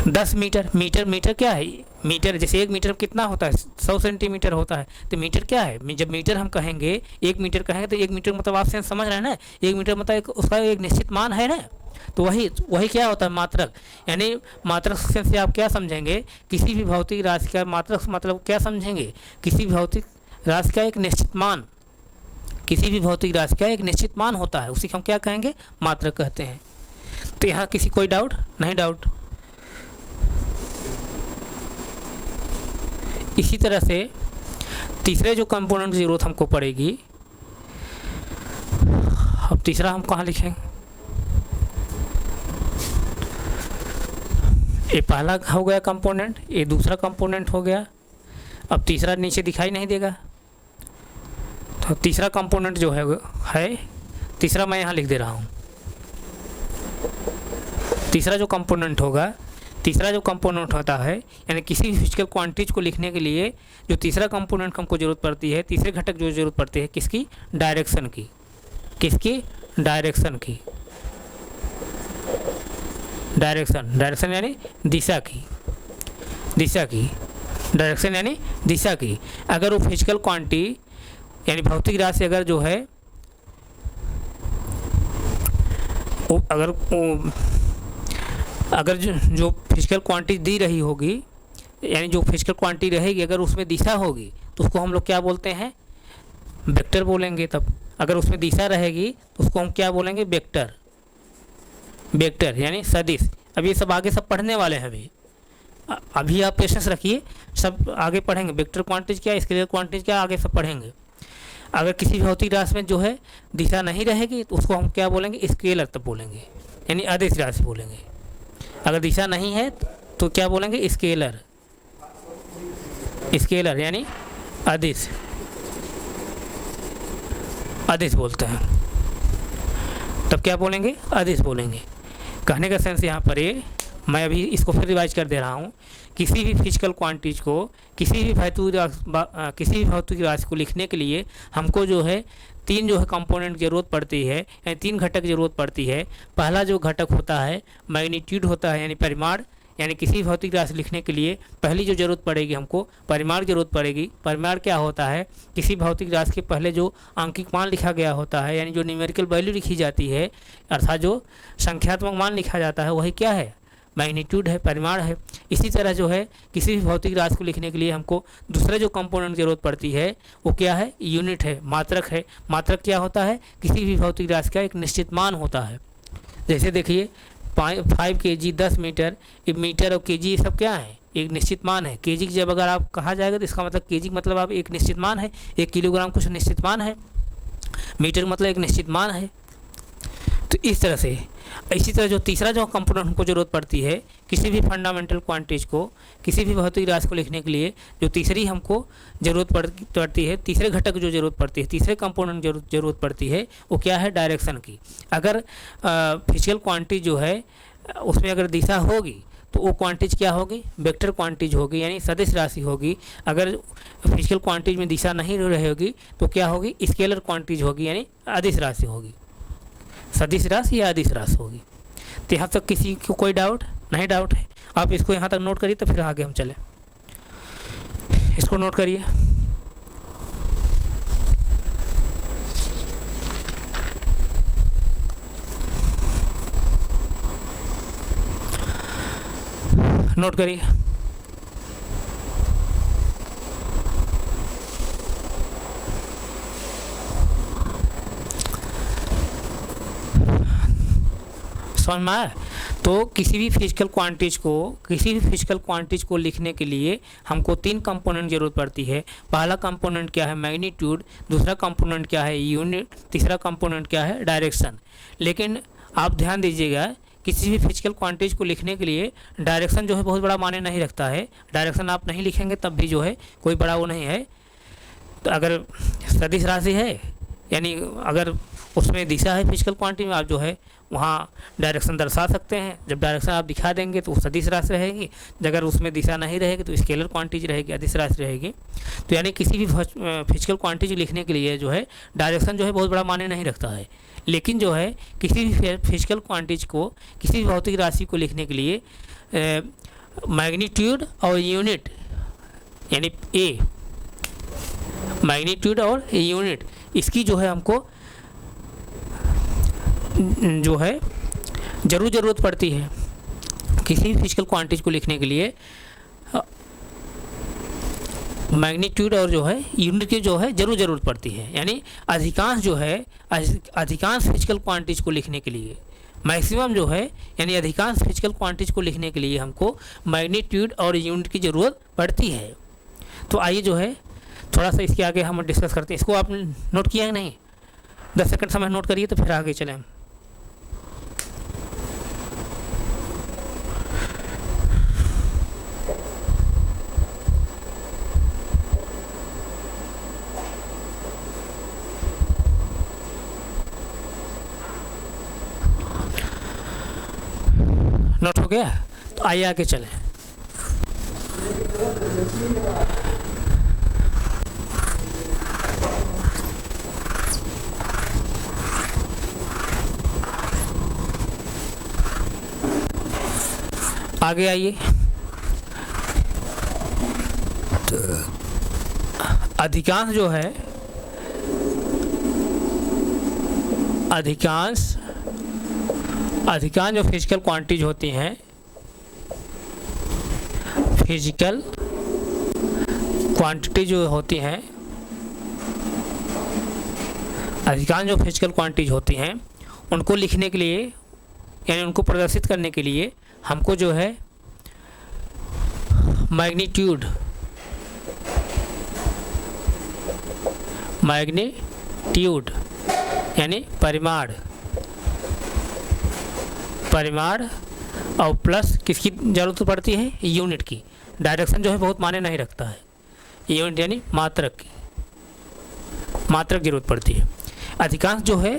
10 मीटर, मीटर क्या है? मीटर, जैसे 1 मीटर कितना होता है? 100 सेंटीमीटर होता है। तो मीटर क्या है? जब मीटर हम कहेंगे, 1 मीटर कहेंगे तो 1 मीटर मतलब आप समझ रहे हैं ना। 1 मीटर मतलब उसका एक निश्चित मान है ना। तो वही क्या होता है? मात्रक। यानी मात्रक से आप क्या समझेंगे? किसी भी भौतिक राशि का मात्रक मतलब क्या समझेंगे? किसी भी भौतिक राशि का एक निश्चित मान, किसी भी भौतिक राशि का एक निश्चित मान होता है, उसी को हम क्या कहेंगे? मात्रक कहते हैं। तो यहाँ किसी कोई डाउट नहीं? डाउट। इसी तरह से तीसरे जो कंपोनेंट की जरूरत हमको पड़ेगी, अब तीसरा हम कहाँ लिखेंगे? ये पहला हो गया कंपोनेंट, ये दूसरा कंपोनेंट हो गया। अब तीसरा नीचे दिखाई नहीं देगा, तो तीसरा कंपोनेंट जो है तीसरा मैं यहाँ लिख दे रहा हूँ। तीसरा जो कंपोनेंट होगा, तीसरा जो कंपोनेंट होता है, यानी किसी भी फिजिकल क्वांटिटीज को लिखने के लिए जो तीसरा कंपोनेंट हमको ज़रूरत पड़ती है, तीसरे घटक जो ज़रूरत पड़ती है, किसकी? डायरेक्शन की। किसकी? डायरेक्शन की। डायरेक्शन यानी दिशा की। डायरेक्शन यानी दिशा की। अगर वो फिजिकल क्वांटिटी यानी भौतिक राशि अगर जो है अगर जो फिजिकल क्वांटिटी दी रही होगी, यानी जो फिजिकल क्वांटिटी रहेगी, अगर उसमें दिशा होगी तो उसको हम लोग क्या बोलते हैं? वेक्टर बोलेंगे। तब अगर उसमें दिशा रहेगी तो उसको हम क्या बोलेंगे? वेक्टर यानी सदिश। अब ये सब आगे सब पढ़ने वाले हैं। अभी आप पेशेंस रखिए, सब आगे पढ़ेंगे। वेक्टर क्वांटिटी क्या, स्केलर क्वांटिटी क्या, आगे सब पढ़ेंगे। अगर किसी भौतिक राशि में जो है दिशा नहीं रहेगी तो उसको हम क्या बोलेंगे? स्केलर तब बोलेंगे, यानी अदिश राशि बोलेंगे। अगर दिशा नहीं है तो क्या बोलेंगे? स्केलर यानी अदिश बोलते हैं। तब क्या बोलेंगे? अदिश बोलेंगे। कहने का सेंस यहाँ पर ये, मैं अभी इसको फिर रिवाइज कर दे रहा हूँ। किसी भी फिजिकल क्वांटिटीज को, किसी भी भौतिक राशि को लिखने के लिए हमको जो है 3 जो है कंपोनेंट की ज़रूरत पड़ती है, यानी 3 घटक की ज़रूरत पड़ती है। पहला जो घटक होता है मैग्नीट्यूड होता है, यानी परिमाण। यानी किसी भौतिक राशि लिखने के लिए पहली जो ज़रूरत पड़ेगी हमको परिमाण की ज़रूरत पड़ेगी। परिमाण क्या होता है? किसी भौतिक राशि के पहले जो आंकिक मान लिखा गया होता है, यानी जो न्यूमेरिकल वैल्यू लिखी जाती है, अर्थात जो संख्यात्मक मान लिखा जाता है, वही क्या है? मैग्नीट्यूड है, परिमाण है। इसी तरह जो है किसी भी भौतिक राशि को लिखने के लिए हमको दूसरा जो कंपोनेंट की ज़रूरत पड़ती है वो क्या है? यूनिट है, मात्रक है। मात्रक क्या होता है? किसी भी भौतिक राशि का एक निश्चित मान होता है। जैसे देखिए 5 kg, 10 मीटर, ये मीटर और केजी ये सब क्या है, एक निश्चित मान है। केजी की जब अगर आप कहा जाएगा तो इसका मतलब केजी मतलब आप एक निश्चित मान है, 1 किलोग्राम कुछ निश्चित मान है, मीटर मतलब एक निश्चित मान है। तो इस तरह से इसी तरह जो तीसरा जो कंपोनेंट हमको ज़रूरत पड़ती है किसी भी फंडामेंटल क्वांटिटीज को, किसी भी भौतिक राशि को लिखने के लिए, जो तीसरी हमको ज़रूरत पड़ती है, तीसरे घटक जो ज़रूरत पड़ती है, तीसरे कंपोनेंट ज़रूरत पड़ती है, वो क्या है, डायरेक्शन की। अगर फिजिकल क्वांटिटी जो है उसमें अगर दिशा होगी तो वो क्वांटिटीज क्या होगी, वेक्टर क्वांटिटीज होगी, यानी सदिश राशि होगी। अगर फिजिकल क्वांटिटीज में दिशा नहीं रहेगी तो क्या होगी, स्केलर क्वांटिटीज होगी, यानी अदिश राशि होगी, सदिश राशि या अदिश राशि होगी। तो यहाँ तक किसी को कोई डाउट नहीं? डाउट है, आप इसको यहाँ तक नोट करिए तो फिर आगे हम चले। इसको नोट करिए। नोट करिए। समझ में आया? तो किसी भी फिजिकल क्वांटिटीज को लिखने के लिए हमको 3 कंपोनेंट जरूरत पड़ती है। पहला कंपोनेंट क्या है, मैग्नीट्यूड, दूसरा कंपोनेंट क्या है, यूनिट, तीसरा कंपोनेंट क्या है, डायरेक्शन। लेकिन आप ध्यान दीजिएगा, किसी भी फिजिकल क्वांटिटीज को लिखने के लिए डायरेक्शन जो है बहुत बड़ा मायने नहीं रखता है। डायरेक्शन आप नहीं लिखेंगे तब भी जो है कोई बड़ा वो नहीं है। तो अगर सदिश राशि है, यानी अगर उसमें दिशा है फिजिकल क्वांटिटी में, आप जो है वहाँ डायरेक्शन दर्शा सकते हैं। जब डायरेक्शन आप दिखा देंगे तो सदिश राशि रहेगी, अगर उसमें दिशा नहीं रहेगी तो स्केलर क्वांटिटी रहेगी, अदिश राशि रहेगी। तो यानी किसी भी फिजिकल क्वांटिटी लिखने के लिए जो है डायरेक्शन जो है बहुत बड़ा मायने नहीं रखता है। लेकिन जो है किसी भी फिजिकल क्वांटिटी को, किसी भी भौतिक राशि को लिखने के लिए मैग्नीट्यूड और यूनिट, यानी ए, मैग्नीट्यूड और यूनिट, इसकी जो है हमको जो है ज़रूरत पड़ती है। किसी भी फिजिकल क्वांटिटी को लिखने के लिए मैग्नीट्यूड और जो है यूनिट की जो है ज़रूरत पड़ती है। यानी अधिकांश फिजिकल क्वांटिटीज को लिखने के लिए, मैक्सिमम जो है यानी अधिकांश फिजिकल क्वांटिटीज को लिखने के लिए हमको मैग्नीट्यूड और यूनिट की ज़रूरत पड़ती है। तो आइए जो है थोड़ा सा इसके आगे हम डिस्कस करते हैं। इसको आपने नोट किया है नहीं? 10 सेकंड समय नोट करिए तो फिर आगे चलें हम। नोट हो गया? तो आइए आगे चलें। आगे आइए। अधिकांश जो है अधिकांश जो फिजिकल क्वांटिटीज होती हैं, फिजिकल क्वांटिटी जो होती हैं, अधिकांश जो फिजिकल क्वांटिटीज होती हैं उनको लिखने के लिए, यानी उनको प्रदर्शित करने के लिए हमको जो है मैग्नीट्यूड यानी परिमाण और प्लस किसकी ज़रूरत पड़ती है, यूनिट की। डायरेक्शन जो है बहुत मायने नहीं रखता है, यूनिट यानी मात्रक ज़रूरत पड़ती है। अधिकांश जो है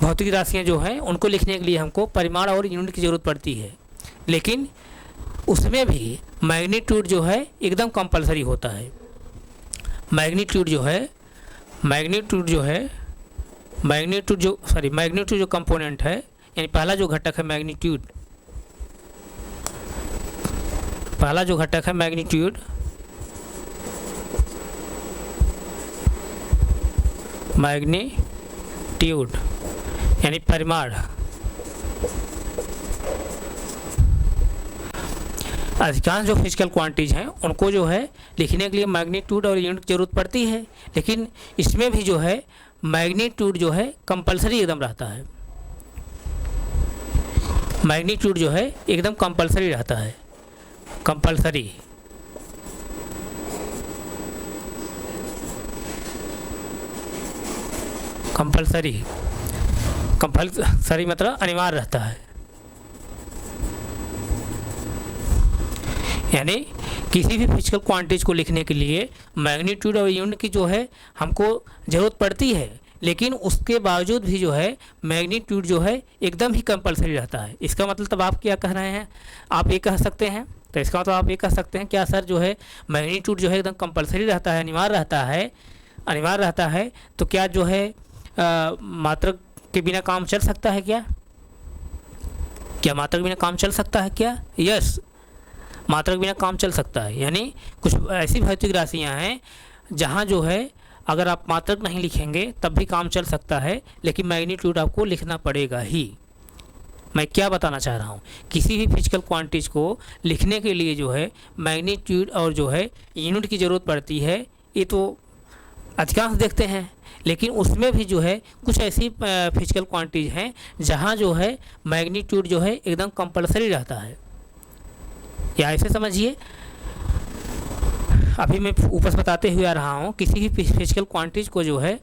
भौतिक राशियाँ जो हैं उनको लिखने के लिए हमको परिमाण और यूनिट की ज़रूरत पड़ती है। लेकिन उसमें भी मैग्नीट्यूड जो है एकदम कंपलसरी होता है। मैग्नीट्यूड जो कंपोनेंट है, यानी पहला जो घटक है मैग्नीट्यूड, यानी परिमाण। अधिकांश जो फिजिकल क्वांटिटीज हैं उनको जो है लिखने के लिए मैग्नीट्यूड और यूनिट की जरूरत पड़ती है। लेकिन इसमें भी जो है मैग्नीट्यूड जो है कंपलसरी एकदम रहता है। मैग्नीट्यूड जो है एकदम कंपलसरी रहता है, कंपलसरी। कंपलसरी, कंपलसरी मतलब अनिवार्य रहता है। यानी किसी भी फिजिकल क्वांटिटीज को लिखने के लिए मैग्नीट्यूड और यूनिट की जो है हमको ज़रूरत पड़ती है, लेकिन उसके बावजूद भी जो है मैग्नीट्यूड जो है एकदम ही कंपलसरी रहता है। इसका मतलब तब आप क्या कह रहे हैं, आप ये कह सकते हैं, तो इसका मतलब आप ये कह सकते हैं क्या सर जो है मैग्नीट्यूड जो है एकदम कंपलसरी रहता है, अनिवार्य रहता है, अनिवार्य रहता है, तो क्या जो है मात्रक के बिना काम चल सकता है क्या? क्या मात्रक के बिना काम चल सकता है क्या? यस, मात्रक बिना काम चल सकता है। यानी कुछ ऐसी भौतिक राशियां हैं जहां जो है अगर आप मात्रक नहीं लिखेंगे तब भी काम चल सकता है, लेकिन मैग्नीट्यूड आपको लिखना पड़ेगा ही। मैं क्या बताना चाह रहा हूँ, किसी भी फिजिकल क्वांटिटीज को लिखने के लिए जो है मैग्नीट्यूड और जो है यूनिट की ज़रूरत पड़ती है, ये तो अधिकांश देखते हैं। लेकिन उसमें भी जो है कुछ ऐसी फिजिकल क्वांटिटीज हैं जहाँ जो है मैग्नीट्यूड जो है एकदम कंपलसरी रहता है। या ऐसे समझिए, अभी मैं ऊपर से बताते हुए आ रहा हूँ, किसी भी फिजिकल क्वांटिटीज को जो है,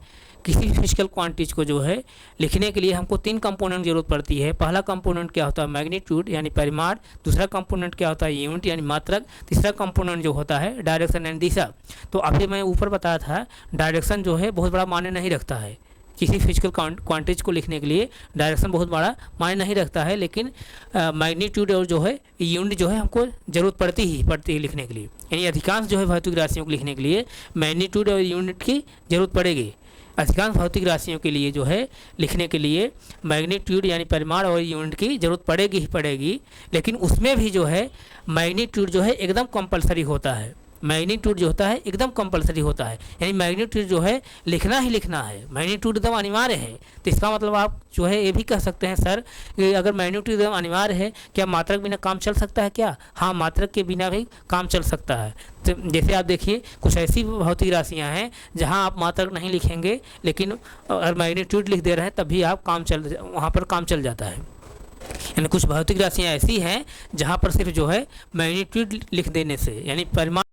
किसी भी फिजिकल क्वांटिटीज को जो है लिखने के लिए हमको 3 कंपोनेंट की जरूरत पड़ती है। पहला कंपोनेंट क्या होता है, मैग्नीट्यूड यानी परिमाण। दूसरा कंपोनेंट क्या होता है, यूनिट यानी मात्रक। तीसरा कंपोनेंट जो होता है डायरेक्शन यानी दिशा। तो अभी मैं ऊपर बताया था, डायरेक्शन जो है बहुत बड़ा मायने नहीं रखता है किसी फिजिकल क्वांटिटीज को लिखने के लिए, डायरेक्शन बहुत बड़ा मायने नहीं रखता है, लेकिन मैग्नीट्यूड और जो है यूनिट जो है हमको ज़रूरत पड़ती है लिखने के लिए। यानी अधिकांश जो है भौतिक राशियों को लिखने के लिए मैग्नीट्यूड और यूनिट की ज़रूरत पड़ेगी। अधिकांश भौतिक राशियों के लिए जो है लिखने के लिए मैग्नीट्यूड यानी परिमाण और यूनिट की ज़रूरत पड़ेगी ही पड़ेगी, लेकिन उसमें भी जो है मैग्नीट्यूड जो है एकदम कंपलसरी होता है। मैग्नीट्यूड जो होता है एकदम कंपलसरी होता है, यानी मैग्नीट्यूड जो है लिखना ही लिखना है, मैग्नीट्यूड एकदम अनिवार्य है। तो इसका मतलब आप जो है ये भी कह सकते हैं सर कि अगर मैग्नीट्यूड एकदम अनिवार्य है, क्या मात्रक बिना काम चल सकता है क्या? हाँ, मात्रक के बिना भी काम चल सकता है। तो जैसे आप देखिए, कुछ ऐसी भौतिक राशियाँ हैं जहाँ आप मात्रक नहीं लिखेंगे, लेकिन अगर मैग्नीट्यूड लिख दे रहे हैं तब भी आप वहाँ पर काम चल जाता है। यानी कुछ भौतिक राशियाँ ऐसी हैं जहाँ पर सिर्फ जो है मैग्नीट्यूड लिख देने से, यानी परिमाण